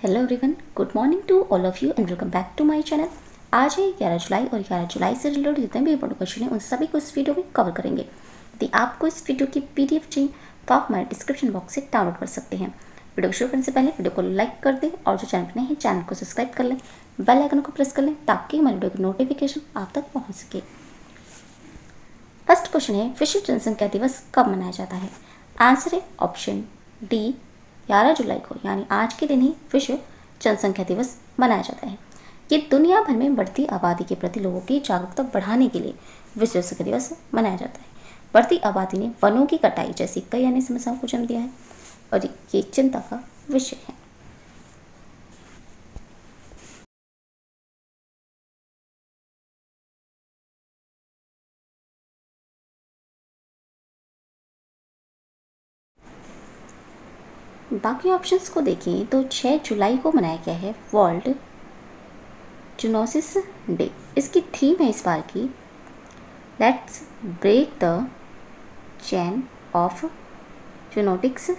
Hello everyone, good morning to all of you and welcome back to my channel. आज है 11 जुलाई और 11 जुलाई से related जितने भी इंपॉर्टेंट क्वेश्चन हैं उन सभी को इस वीडियो में कवर करेंगे। यदि आपको इस वीडियो की पीडीएफ चाहिए तो आप हमारे डिस्क्रिप्शन बॉक्स से डाउनलोड कर सकते हैं। वीडियो शुरू करने से पहले वीडियो को लाइक कर दें और जो चैनल पर नए हैं चैनल को सब्सक्राइब कर लें, बेल आइकन को प्रेस कर लें ताकि हमारे वीडियो की नोटिफिकेशन आप तक पहुँच सके। फर्स्ट क्वेश्चन है, विश्व जनसंख्या दिवस कब मनाया जाता है? आंसर है ऑप्शन डी 11 जुलाई को, यानी आज के दिन ही विश्व जनसंख्या दिवस मनाया जाता है। ये दुनिया भर में बढ़ती आबादी के प्रति लोगों की जागरूकता बढ़ाने के लिए विश्व जनसंख्या दिवस मनाया जाता है। बढ़ती आबादी ने वनों की कटाई जैसी कई अन्य समस्याओं को जन्म दिया है और ये चिंता का विषय है। बाकी ऑप्शंस को देखें तो 6 जुलाई को मनाया गया है वर्ल्ड जूनोसिस डे। इसकी थीम है इस बार की let's break the chain of zoonotics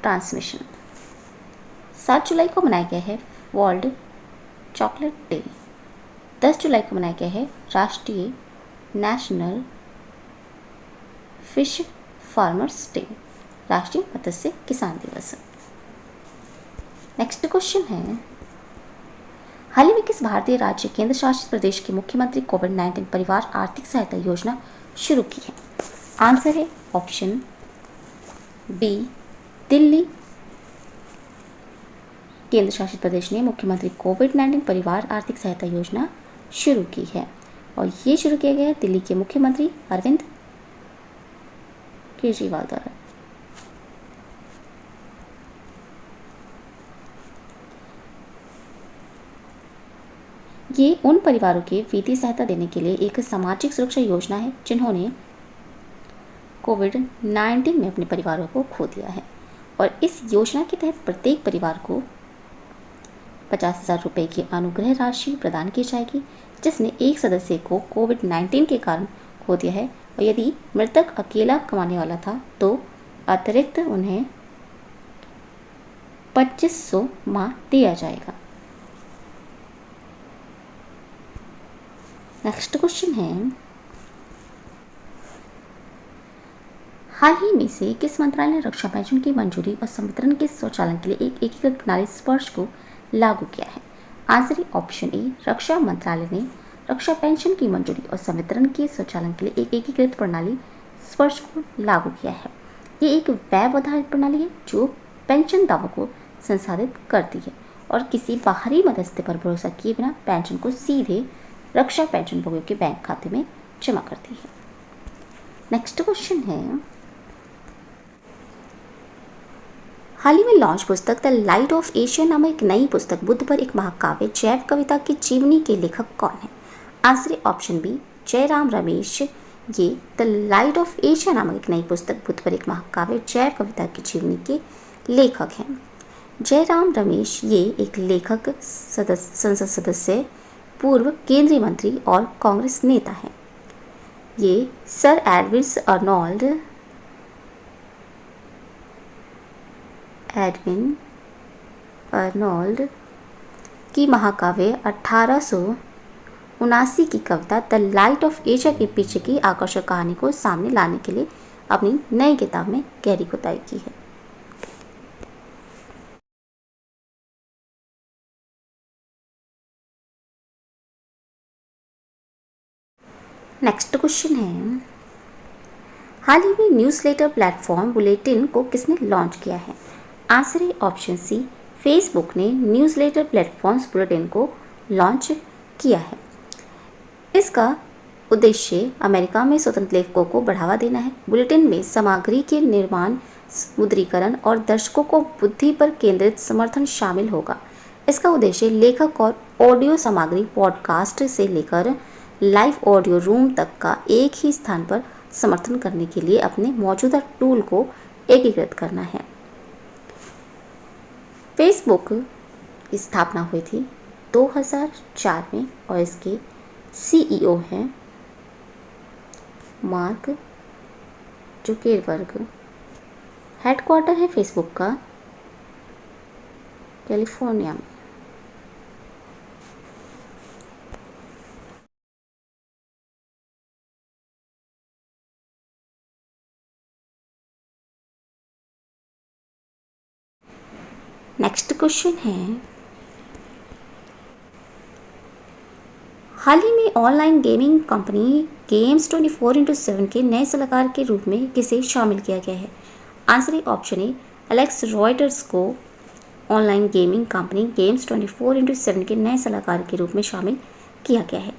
transmission. 7 जुलाई को मनाया गया है वर्ल्ड चॉकलेट डे। 10 जुलाई को मनाया गया है राष्ट्रीय नेशनल फिश फार्मर्स डे, राष्ट्रीय मत्स्य किसान दिवस। नेक्स्ट क्वेश्चन है, हाल ही में किस भारतीय राज्य केंद्र शासित प्रदेश के मुख्यमंत्री कोविड-19 परिवार आर्थिक सहायता योजना शुरू की है? आंसर है ऑप्शन बी दिल्ली। केंद्र शासित प्रदेश ने मुख्यमंत्री कोविड-19 परिवार आर्थिक सहायता योजना शुरू की है और ये शुरू किया गया है दिल्ली के मुख्यमंत्री अरविंद केजरीवाल द्वारा। ये उन परिवारों के वित्तीय सहायता देने के लिए एक सामाजिक सुरक्षा योजना है जिन्होंने कोविड-19 में अपने परिवारों को खो दिया है और इस योजना के तहत प्रत्येक परिवार को 50,000 रुपये की अनुग्रह राशि प्रदान की जाएगी जिसने एक सदस्य को कोविड-19 के कारण खो दिया है और यदि मृतक अकेला कमाने वाला था तो अतिरिक्त उन्हें 2500 माह दिया जाएगा। नेक्स्ट क्वेश्चन है, हाल ही में से किस मंत्रालय ने रक्षा पेंशन की मंजूरी और संवितरण के स्वचालन के लिए एक एकीकृत प्रणाली स्पर्श को लागू किया है? आंसर है ऑप्शन ए रक्षा मंत्रालय ने रक्षा पेंशन की मंजूरी और संवितरण के स्वचालन के लिए एक एकीकृत प्रणाली स्पर्श को लागू किया है। ये एक वेब आधारित प्रणाली है जो पेंशन दावों को संसाधित करती है और किसी बाहरी मध्यस्थ पर भरोसा किए बिना पेंशन को सीधे रक्षा पेंशन भोगियों के बैंक खाते में जमा करती है। नेक्स्ट क्वेश्चन है, हाल ही में लॉन्च पुस्तक द लाइट ऑफ एशिया नामक एक नई पुस्तक बुद्ध पर एक महाकाव्य जैव कविता की जीवनी के लेखक कौन है? आंसर है ऑप्शन बी जयराम रमेश। ये द लाइट ऑफ एशिया नामक एक नई पुस्तक बुद्ध पर एक महाकाव्य जैव कविता की जीवनी के लेखक हैं। जयराम रमेश ये एक लेखक, संसद सदस्य, पूर्व केंद्रीय मंत्री और कांग्रेस नेता हैं। ये सर एडविन अर्नोल्ड की महाकाव्य 1879 की कविता द लाइट ऑफ एशिया के पीछे की आकर्षक कहानी को सामने लाने के लिए अपनी नई किताब में गहरी खुदाई की है। नेक्स्ट क्वेश्चन है, हाल ही में न्यूज़लेटर प्लेटफॉर्म बुलेटिन को किसने लॉन्च किया है? आंसर है ऑप्शन सी फेसबुक ने न्यूज़लेटर प्लेटफॉर्म्स बुलेटिन को लॉन्च किया है। इसका उद्देश्य अमेरिका में स्वतंत्र लेखकों को बढ़ावा देना है। बुलेटिन में सामग्री के निर्माण, मुद्रीकरण और दर्शकों को बुद्धि पर केंद्रित समर्थन शामिल होगा। इसका उद्देश्य लेखक और ऑडियो सामग्री पॉडकास्ट से लेकर लाइव ऑडियो रूम तक का एक ही स्थान पर समर्थन करने के लिए अपने मौजूदा टूल को एकीकृत करना है। फेसबुक की स्थापना हुई थी 2004 में और इसके सीईओ हैं मार्क जुकरबर्ग। हेडक्वार्टर है फेसबुक का कैलिफोर्निया में। नेक्स्ट क्वेश्चन है, हाल ही में ऑनलाइन गेमिंग कंपनी गेम्स 24/7 के नए सलाहकार के रूप में किसे शामिल किया गया है? आंसर है ऑप्शन ए, एलेक्स रॉयटर्स को ऑनलाइन गेमिंग कंपनी गेम्स 24/7 के नए सलाहकार के रूप में शामिल किया गया है।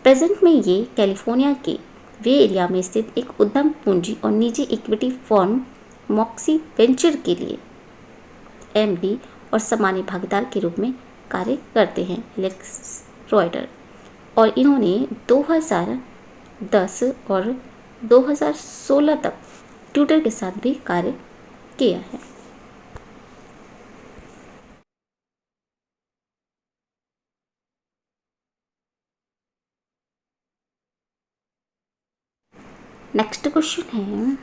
प्रेजेंट में ये कैलिफोर्निया के वे एरिया में स्थित एक उद्यम पूंजी और निजी इक्विटी फर्म मॉक्सी वेंचर के लिए एमडी और सामान्य भागीदार के रूप में कार्य करते हैं एलेक्स रॉयटर, और इन्होंने 2010 और 2016 तक ट्विटर के साथ भी कार्य किया है। नेक्स्ट क्वेश्चन है,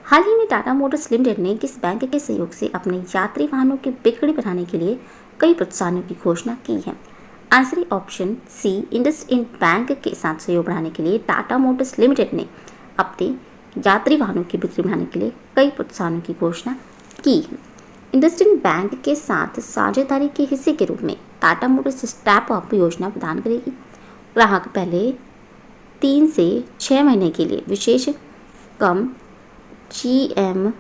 हाल ही में टाटा मोटर्स लिमिटेड ने किस बैंक के सहयोग से अपने यात्री वाहनों की बिक्री बढ़ाने के लिए कई प्रोत्साहनों की घोषणा की है? आंसर है ऑप्शन सी, इंडसइंड बैंक के साथ सहयोग बढ़ाने के लिए टाटा मोटर्स लिमिटेड ने अपने यात्री वाहनों की बिक्री बढ़ाने के लिए कई प्रोत्साहनों की घोषणा की है। इंडसइंड बैंक के साथ साझेदारी के हिस्से के रूप में टाटा मोटर्स स्टेप अप योजना प्रदान करेगी। ग्राहक पहले 3 से 6 महीने के लिए विशेष कम GMI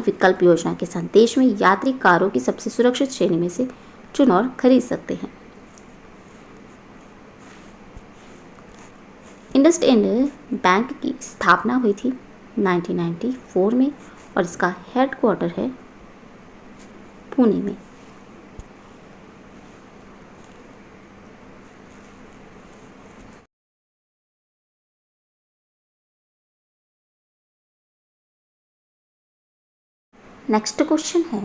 विकल्प योजना के साथ देश में यात्री कारों की सबसे सुरक्षित श्रेणी में से चुन और खरीद सकते हैं। इंडसइंड बैंक की स्थापना हुई थी 1994 में और इसका हेडक्वार्टर है पुणे में। नेक्स्ट क्वेश्चन है,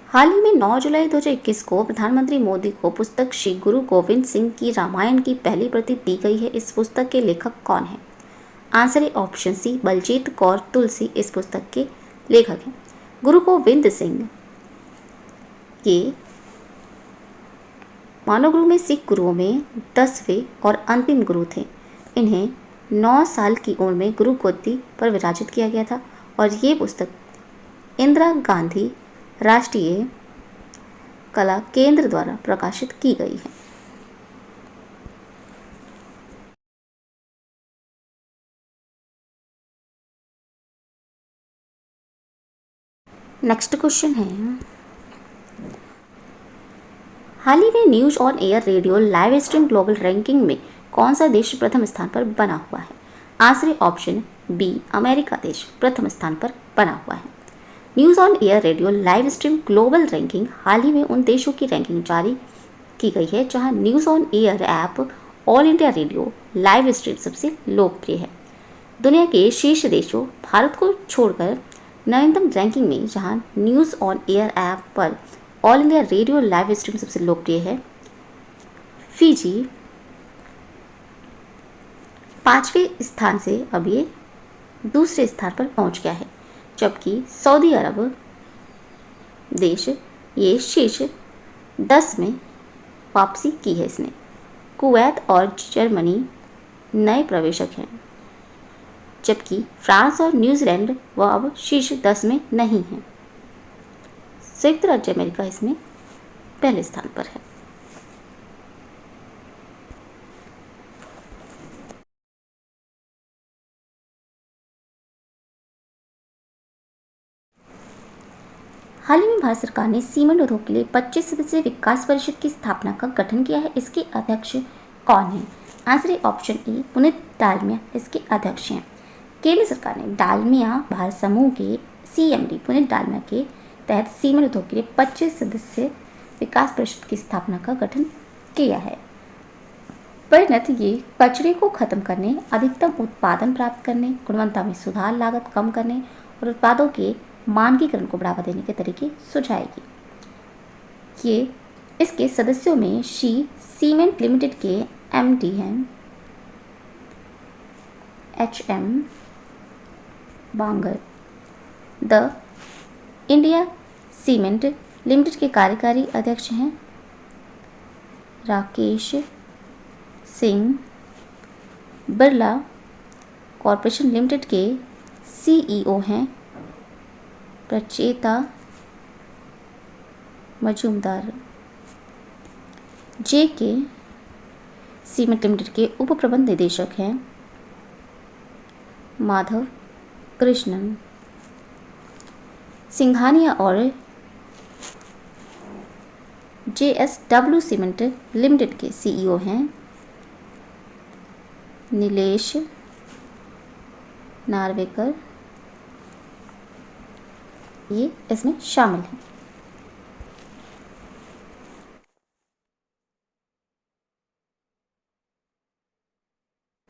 हाल ही में 9 जुलाई 2021 को प्रधानमंत्री मोदी को पुस्तक श्री गुरु गोविंद सिंह की रामायण की पहली प्रति दी गई है। इस पुस्तक के लेखक कौन है? आंसर है ऑप्शन सी, बलजीत कौर तुलसी इस पुस्तक के लेखक हैं। गुरु गोविंद सिंह ये मानव गुरु में सिख गुरुओं में 10वें और अंतिम गुरु थे। इन्हें 9 साल की उम्र में गुरु गद्दी पर विराजित किया गया था और ये पुस्तक इंदिरा गांधी राष्ट्रीय कला केंद्र द्वारा प्रकाशित की गई है। नेक्स्ट क्वेश्चन है, हाल ही में news on air radio live stream global ranking में कौन सा देश प्रथम स्थान पर बना हुआ है? आंसर है ऑप्शन बी, अमेरिका देश प्रथम स्थान पर बना हुआ है। News on air radio live stream global ranking हाल ही में उन देशों की रैंकिंग जारी की गई है जहां news on air app all India radio live stream सबसे लोकप्रिय है। दुनिया के शीर्ष देशों भारत को छोड़कर नवीनतम रैंकिंग में जहां न्यूज़ ऑन एयर ऐप पर all India radio live stream सबसे लोकप्रिय है, फिजी 5वें स्थान से अब ये दूसरे स्थान पर पहुंच गया है, जबकि सऊदी अरब देश ये शीर्ष 10 में वापसी की है इसने। कुवैत और जर्मनी नए प्रवेशक हैं, जबकि फ्रांस और न्यूजीलैंड वह अब शीर्ष 10 में नहीं हैं। संयुक्त राज्य अमेरिका इसमें पहले स्थान पर है। हाल ही में भारत सरकार ने सीमेंट उद्योग के लिए 25 सदस्यीय विकास परिषद की स्थापना का गठन किया है। इसके अध्यक्ष कौन है? आंसर है ऑप्शन ए, पुनीत डालमिया इसके अध्यक्ष हैं। केंद्र सरकार ने डालमिया भारत समूह के CMD पुनीत डालमिया के तहत सीमेंट उद्योग के लिए 25 सदस्यीय विकास परिषद की स्थापना का गठन किया है। परिणत ये कचरे को खत्म करने, अधिकतम उत्पादन प्राप्त करने, गुणवत्ता में सुधार, लागत कम करने और उत्पादों के मानकीकरण को बढ़ावा देने के तरीके सुझाएगी। ये इसके सदस्यों में शी सीमेंट लिमिटेड के MD हैं HM Bangar. The India cement limited के कार्यकारी अध्यक्ष हैं राकेश सिंह। बिरला कॉरपोरेशन लिमिटेड के सीईओ हैं प्रचेता मजूमदार। जेके सीमेंट लिमिटेड के उप प्रबंध निदेशक हैं माधव कृष्णन। सिंघानिया और जेएसडब्ल्यू सीमेंट लिमिटेड के सीईओ हैं नीलेश नार्वेकर। ये इसमें शामिल हैं।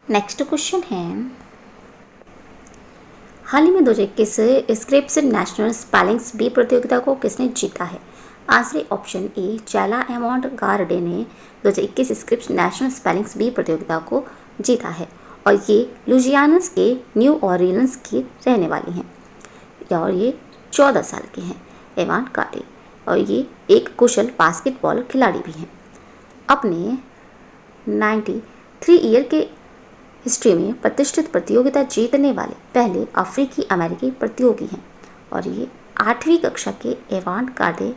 नेक्स्ट क्वेश्चन है, हाल ही में 2021 स्क्रिप्स नेशनल स्पेलिंग बी प्रतियोगिता को किसने जीता है? आंसर ऑप्शन ए चैला एमॉन्ट गार्डे ने 2021 स्क्रिप्स नेशनल स्पेलिंग बी प्रतियोगिता को जीता है और ये लुजियानस के न्यू ऑरलियंस की रहने वाली हैं और ये 14 साल के हैं एवान गार्डे और ये एक कुशल बास्केटबॉल खिलाड़ी भी हैं। अपने 93 ईयर के हिस्ट्री में प्रतिष्ठित प्रतियोगिता जीतने वाले पहले अफ्रीकी अमेरिकी प्रतियोगी हैं और ये 8वीं कक्षा के एवान गार्डे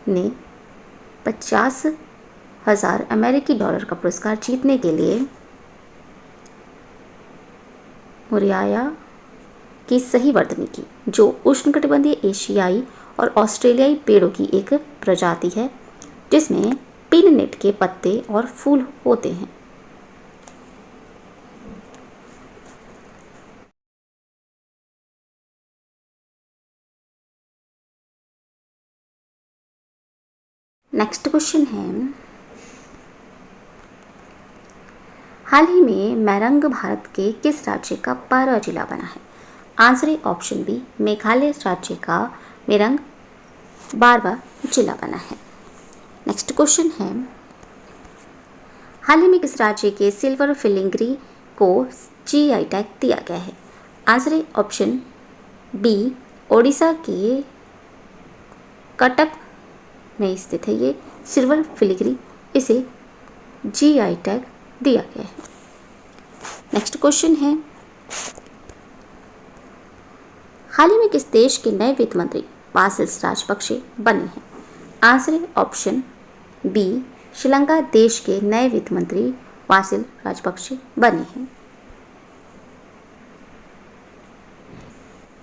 ने 50,000 अमेरिकी डॉलर का पुरस्कार जीतने के लिए मुरियाया की सही वर्तनी की, जो उष्णकटिबंधीय एशियाई और ऑस्ट्रेलियाई पेड़ों की एक प्रजाति है जिसमें पिननेट के पत्ते और फूल होते हैं। नेक्स्ट क्वेश्चन है, हाल ही में मेरंग भारत के किस राज्य का 12वां जिला बना है? आंसर ऑप्शन बी मेघालय राज्य का मेरंग 12वां जिला बना है। नेक्स्ट क्वेश्चन है, हाल ही में किस राज्य के सिल्वर फिलिग्री को जीआई टैग दिया गया है? आंसर ऑप्शन बी ओडिशा के कटक में स्थित है ये सिल्वर फिलिग्री, इसे जीआई टैग दिया गया है। नेक्स्ट क्वेश्चन है, हाल ही में किस देश के नए वित्त मंत्री वासिल राजपक्षे बने हैं? आंसर ऑप्शन बी श्रीलंका देश के नए वित्त मंत्री वासिल राजपक्षे बने हैं।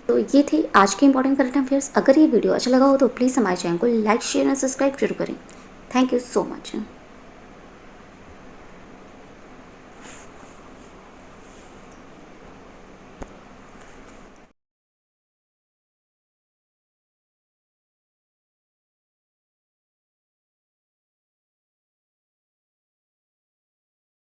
तो ये थे आज के इंपॉर्टेंट करंट अफेयर्स। अगर ये वीडियो अच्छा लगा हो तो प्लीज़ हमारे चैनल को लाइक शेयर और सब्सक्राइब जरूर करें। Thank you so much.